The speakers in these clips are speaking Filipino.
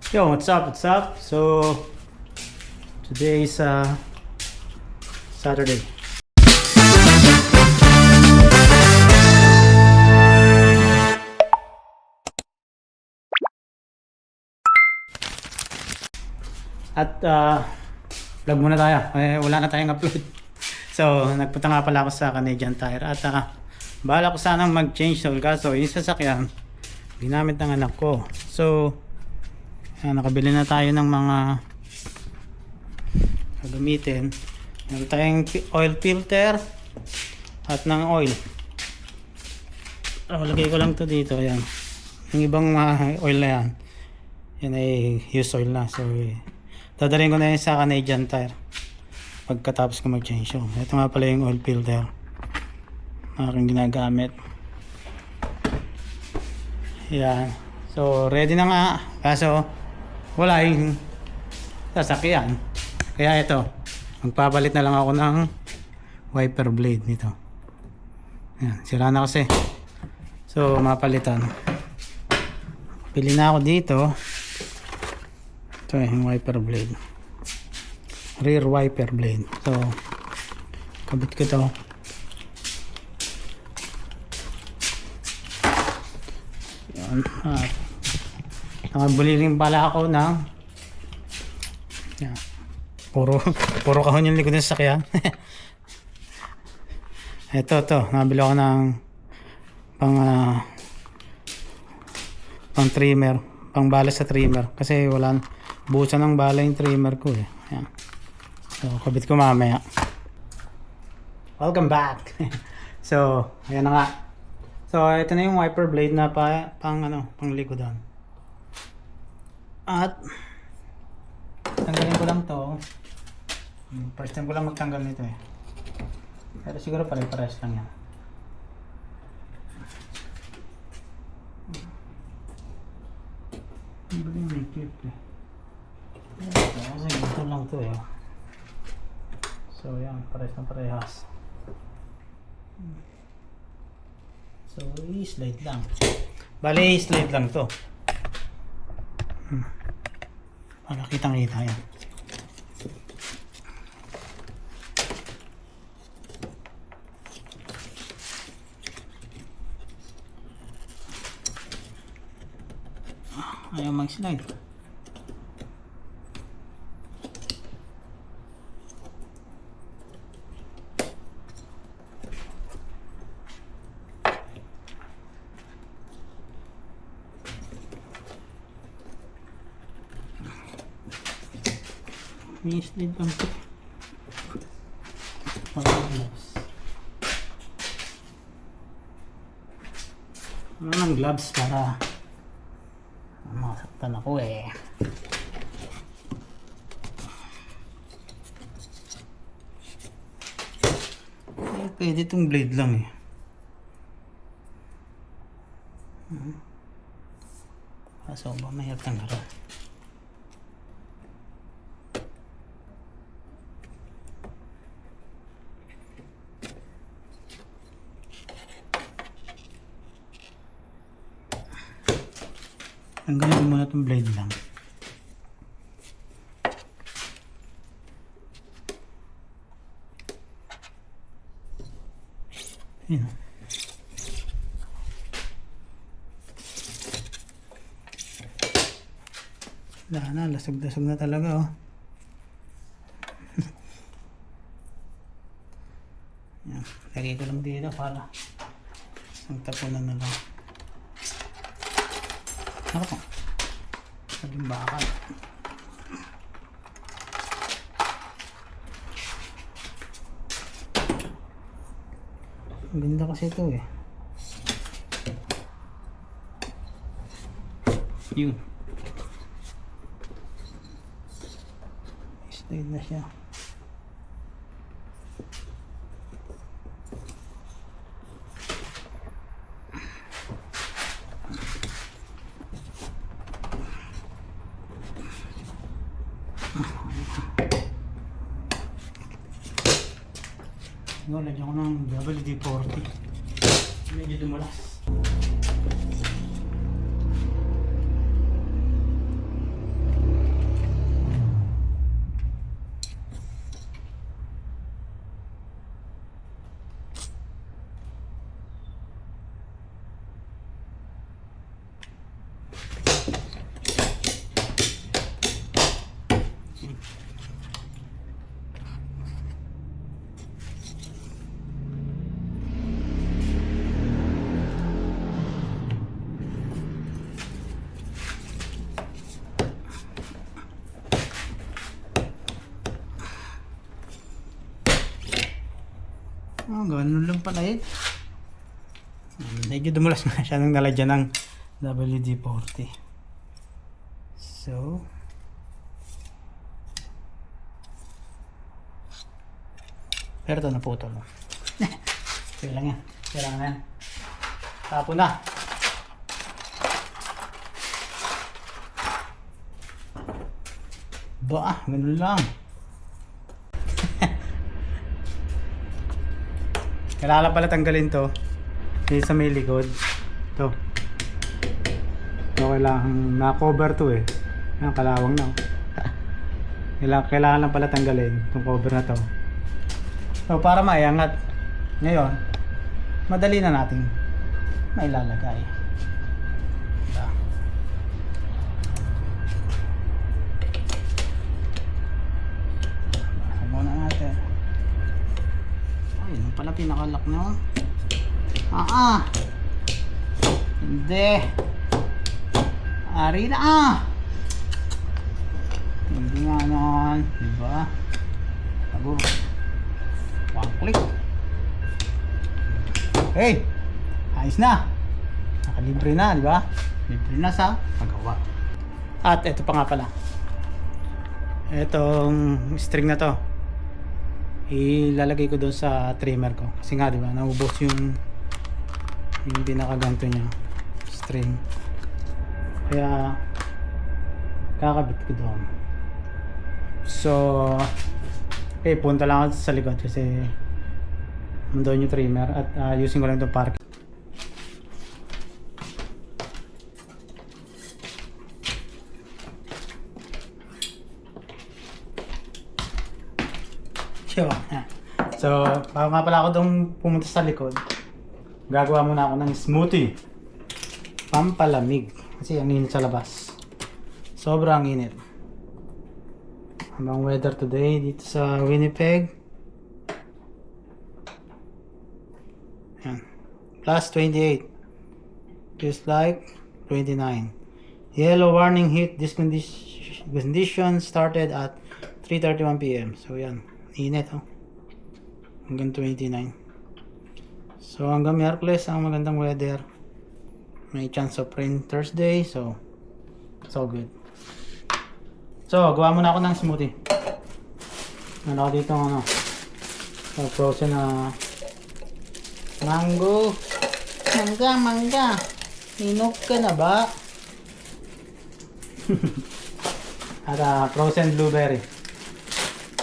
Yo, what's up? What's up? So today is Saturday. At vlog muna tayo. Wala na tayong upload. So nagpunta nga pala ako sa Canadian Tire at bahala ko sanang mag-change oil, kaso yung sasakyan ginamit ng anak ko. So nakabili na tayo ng mga gagamitin. Meron tayong oil filter at ng oil. Lagay ko lang to dito. Ayan. Yung ibang oil na yan, yan ay used oil na. So dadalhin ko na yun sa Canadian Tire pagkatapos ko mag-change. So ito nga pala yung oil filter na aking ginagamit. Yan. So ready na nga, kaso wala yung sasakyan. Kaya ito, magpapalit na lang ako ng wiper blade nito. Yan, sira na kasi. So mapalitan. Pili na ako dito. Ito yung wiper blade, rear wiper blade. So kabit ko to. Yan. Nakabuli rin pala ako ng yan. Puro kahon yung likod ng sasakyan. Ito nabili ako ng pang trimmer, pang bala sa trimmer kasi wala, buusan ng bala yung trimmer ko eh. Ayan. So kabit ko mamaya. Welcome back. So ayan na nga. So ito na yung wiper blade na pang likodan. At tanggalin ko lang to. First time ko lang magtanggal nito eh. Pero siguro pare-pares lang yan. Hindi ba yung make-up eh. Kasi ganito lang to eh. So yan, pares na parehas. So i-slide lang. Bale i-slide lang to. Para kitang-kita yan. Ayaw mag-slide. May slide lang ito. Ano ng gloves para masaktan ako eh. Pwede itong blade lang eh. Kaso ba mahirap tanggalin. Tanggalin ko muna itong blade lang. Yun. Wala na, lasog-lasog na talaga oh. Yan. Lagay ko lang dito para ang tapunan na lang. Ako po. Salimbakan. Ang ganda kasi ito eh. Yun. Slide na siya. Lagyan ko ng WD-40. Medyo dumulas. ganun lang pala yun. Medyo dumulas na siya nang nalagyan ng WD-40. So, pero ito naputol. Kaya lang yan. Kailangan na yan. Tapo na. Ba, ganun lang. Kailangan pala tanggalin to. Dito sa may likod. Ito. So, kailangan na-cover to eh. Ayan, kalawang na. Kailangan lang pala tanggalin itong cover na to. So, para maiangat. Ngayon, madali na natin mailalagay. Diba? Basa muna natin. Ay, yun pala pinakalock nyo. Hindi. Ari na Hindi nga naman. Diba? Tago. One click. Hey! Ayos na! Nakalibre na, di ba? Libre na sa paggawa. At ito pa nga pala. Itong string na to, ilalagay ko doon sa trimmer ko. Kasi nga, di ba? Naubos yung pinakaganto niya. String. Kaya, kakabit ko doon. So, punta lang ako sa likod kasi doon yung trimmer at using ko lang itong park. So, bago nga pala ako doon pumunta sa likod, gagawa muna ako ng smoothie. Pampalamig. Kasi ang init sa labas. Sobrang init. Habang weather today dito sa Winnipeg. Yan. Plus 28. Feels like 29. Yellow warning heat. This condition started at 3:31 PM. So yan. Init oh. Hanggang 29. So hanggang Miyerkules ang magandang weather. May chance of rain Thursday. So it's all good. So gawa muna ako ng smoothie. Ano ako dito ano. Frozen na mango. Mangga. Inog ka na ba? At frozen blueberry.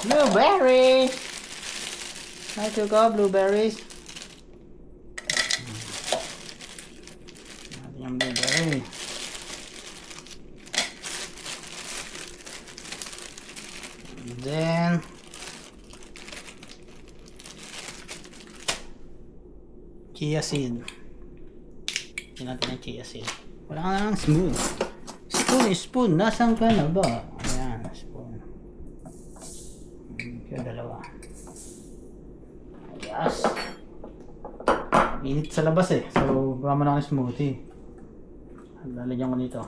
Blueberry! Like to go blueberries. Yung blueberry. And then chia seed. Tingnan natin ang chia seed. Wala ka lang smooth. Spoon. Nasaan ka na ba? Ayan, spoon. Kaya dalawa. Yes. Init sa labas eh. So, gawa mo na ng smoothie. Lalagyan ko dito.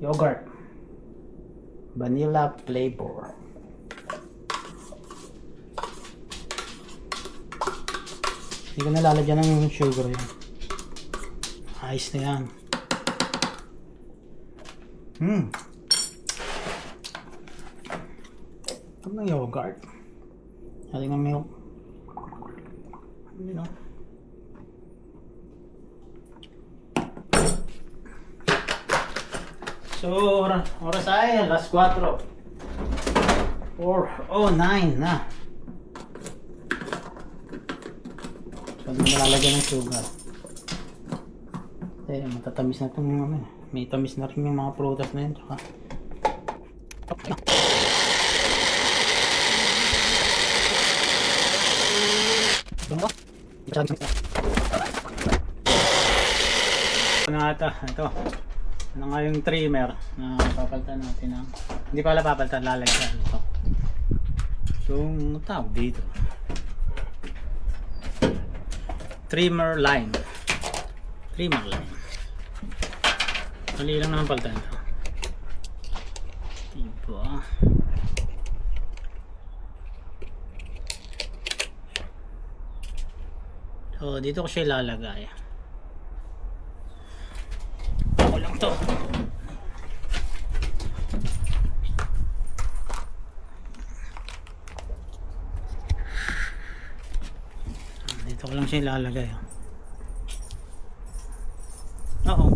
Yogurt. Vanilla flavor. Hindi ko na lalagyan ng sugar yan. Ayos na yan. Ito ng yogurt. Ating ng milk. You know. So, oras ay alas 4. 4:09 na. So, hindi malalagyan ng sugar. Eh, matatamis na itong ano. May tamis na rin yung mga prutas na yun. Tsaka. Ano nga ito? Ano nga yung trimmer na papalitan natin ng... Hindi pala papalitan, lalagyan ito. Yung tawag dito. Trimmer line. Mali lang naman palitan ito. Diba? So dito ko siya ilalagay. Ako lang to. Dito ko lang siya ilalagay. Oo.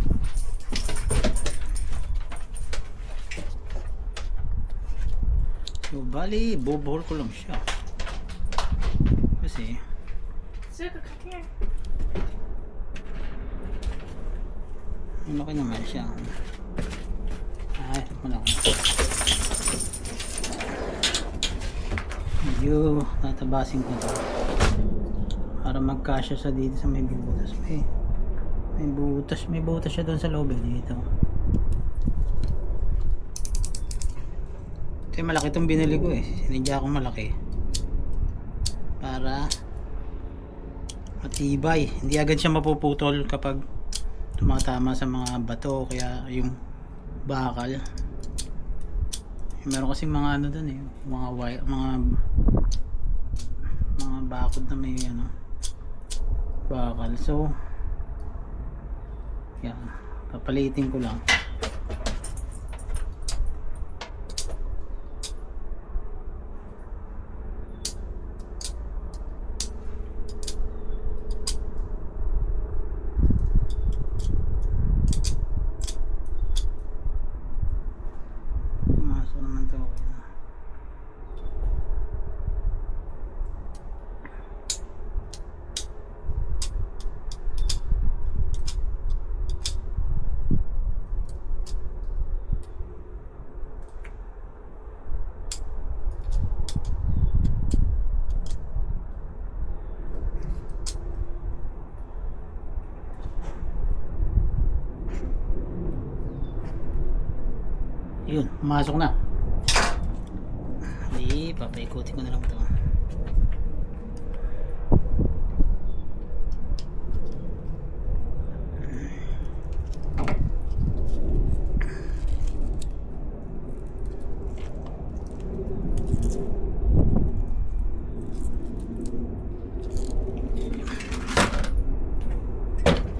So bali, bubuhol ko lang siya. Kasi malaki naman siya. Ay, malaki. Medyo tatabasin ko to para magkasya sa dito sa may butas. May butas siya doon sa loob dito. Ito yung malaki itong binili ko sinidya akong malaki para matibay, hindi agad siya mapuputol kapag tumatama sa mga bato kaya yung bakal. Meron kasi mga ano doon mga wire, mga bakod na may bakal. So yan, papalitin ko lang. Pumasok naman to. Yun, pumasok na. Papaikutin ko na lang ito.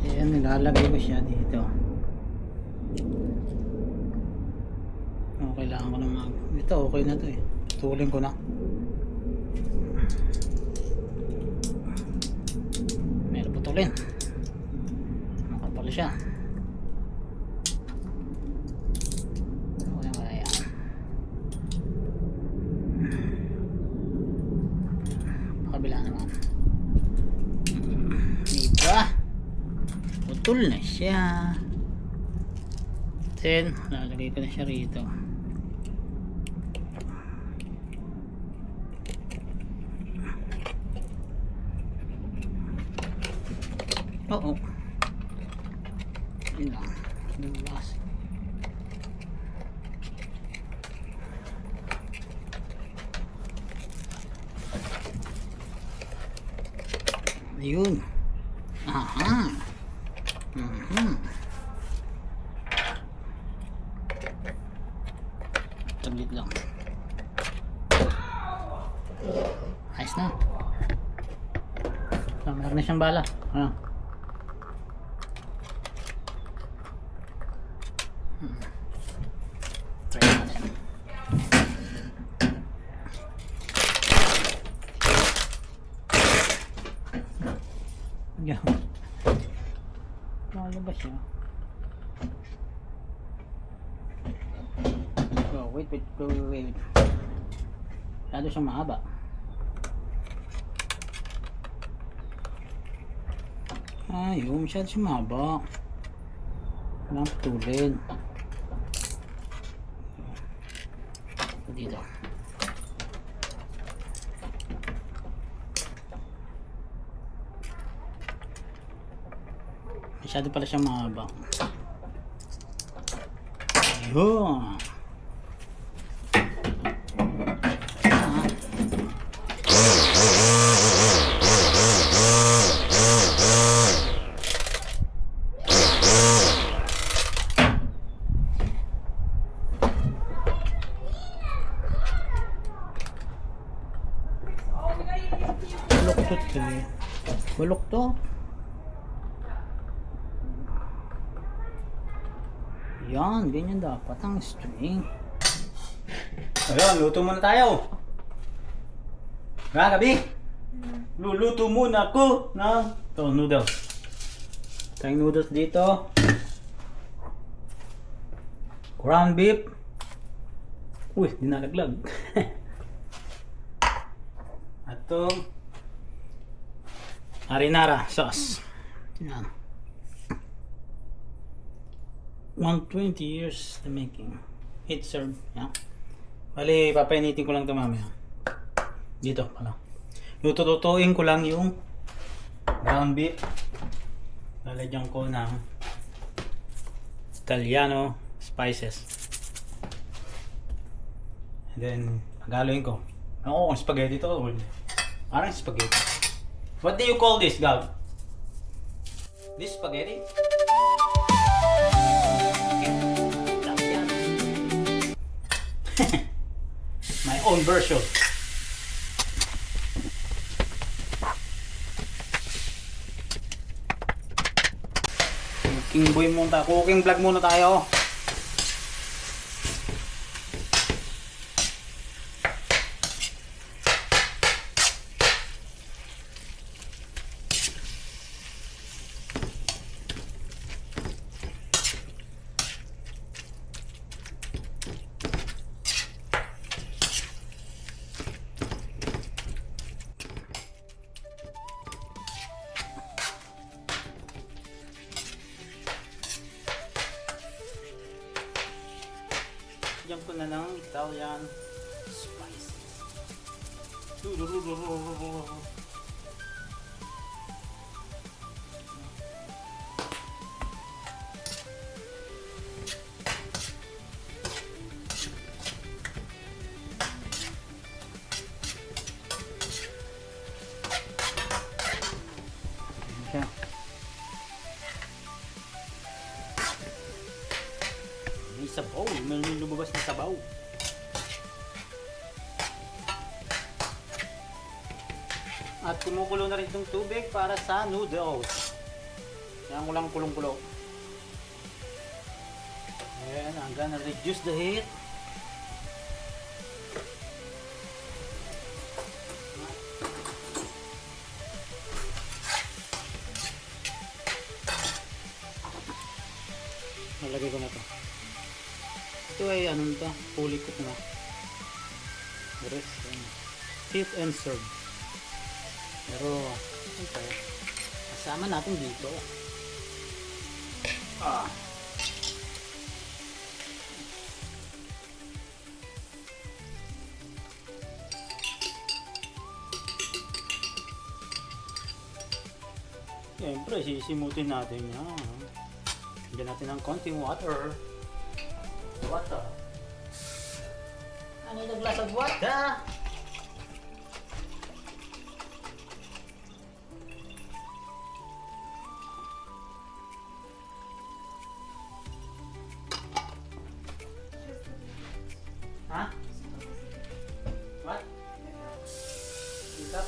Ayan, nilalagay ko siya dito. Kailangan ko na ito okay na to tutulin ko na. Meron putulin, makapal siya. Kaya pakabila naman, diba putol na siya. Then lalagay ko na siya rito. Oo. Yun lang. Luwas. Ayun. Aha. Tablit lang. Ayos na. So, meron na siyang bala. Ano? Try natin. Yan. Malabas siya. Oh, wait. Masyado siyang mahaba. Ayun, masyado siyang mahaba. Walang putulin. Dito. Masyado pala siyang mahaba. Ayun. Luktot eh. Bulok to. Yan, ganyan dapat ang string. Ayun, luto muna tayo. Gabi, luluto muna ako ng noodles. Tayong noodles dito. Ground beef. Uy, dinalaglag. At itong marinara sauce. Yan. 120 years the making. It's served. Yan. Bali, papainitin ko lang ito mamaya. Dito pala. Luto-lutuin ko lang yung ground beef. Lalagyan ko ng Italiano spices. And then, hagaloin ko. Ako kung spaghetti to or parang spaghetti. What do you call this, Gab? This spaghetti? My own version. Cooking vlog muna tayo. Diyan ko na ng Italian spices. Okay. May sabaw, may lumabas na sabaw. At kumukulo na rin itong tubig para sa noodles. Yan ko lang kulong-kulo. Ayan, I'm gonna reduce the heat. Nalagay ko na to. Ito ay anong to? Fully cooked na. Heat and serve. Pero okay, kasama natin dito. Siyempre, sisimutin natin yan. Bigyan natin ng konting water. Water. I need a glass of water. Huh? What? Ika?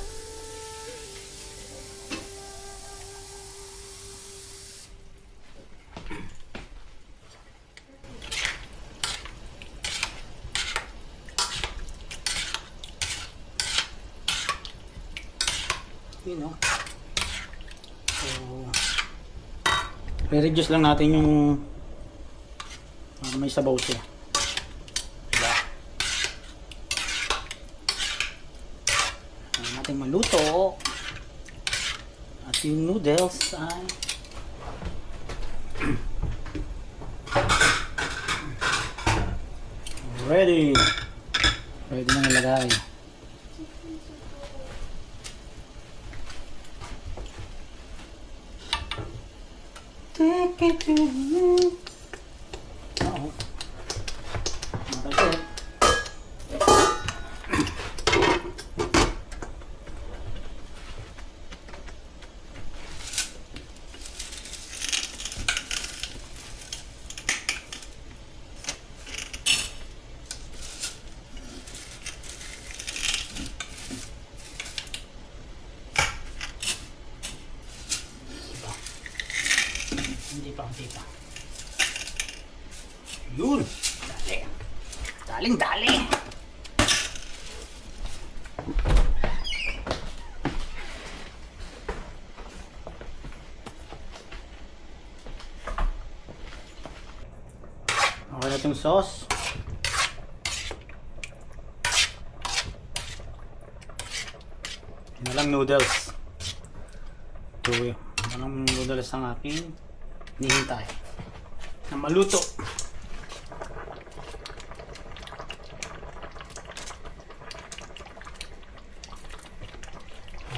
You know. So, re-reduce lang natin yung may sabaw siya. Natin maluto at yung noodles ay ready na nilagay. Take it to you. dito. Yun! Dali. Daling dali! Okay na itong sauce. Yun na lang noodles. Ito yun. Anong noodles ang aking hinihintay na maluto.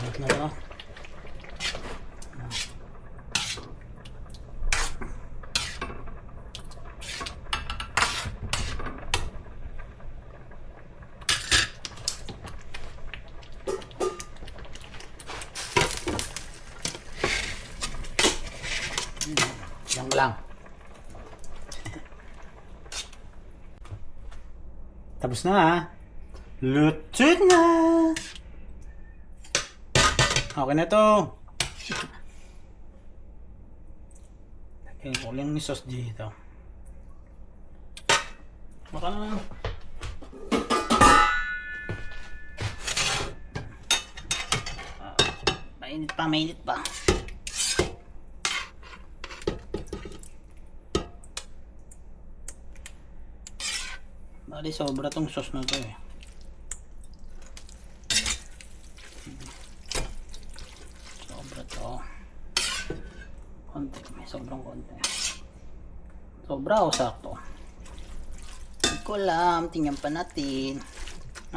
Alat na ito. Yan lang. Tapos na ha. Luto na. Okay na to. Lagyan ko lang ni sauce dito. Baka na lang. Mainit pa, mainit pa. Bali, sobra tong sauce na to eh. Sobra to. Konti, may sobrang konti. Sobra o sakto? Hindi ko alam, tingnan pa natin.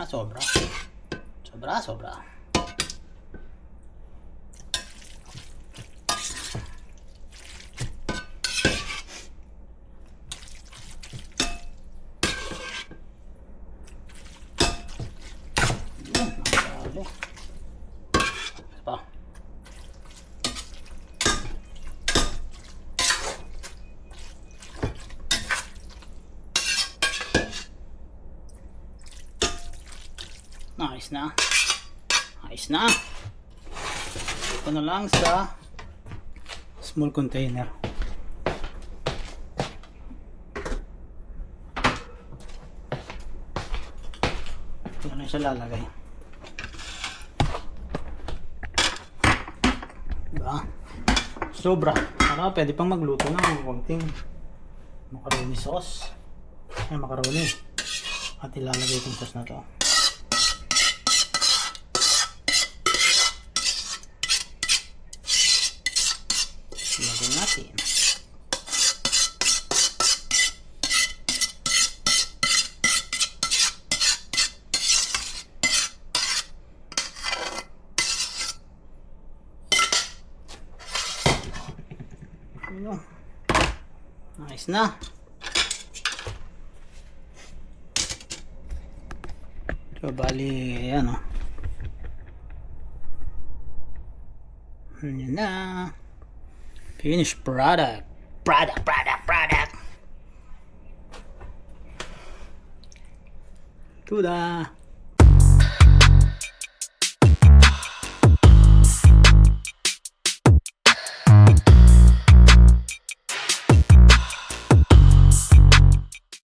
Sobra. Sobra. Pa. Nice na. Nice na. Ito na lang sa small container. Ito na siya lalagay. Diba? Sobra. Pwede pang magluto ng konting macaroni sauce. Ay, macaroni. At ilalagay itong sauce na to. Ilagay natin. Nice na. So, bali, ayan o. Ayan na. Finished product. Product. Tuda.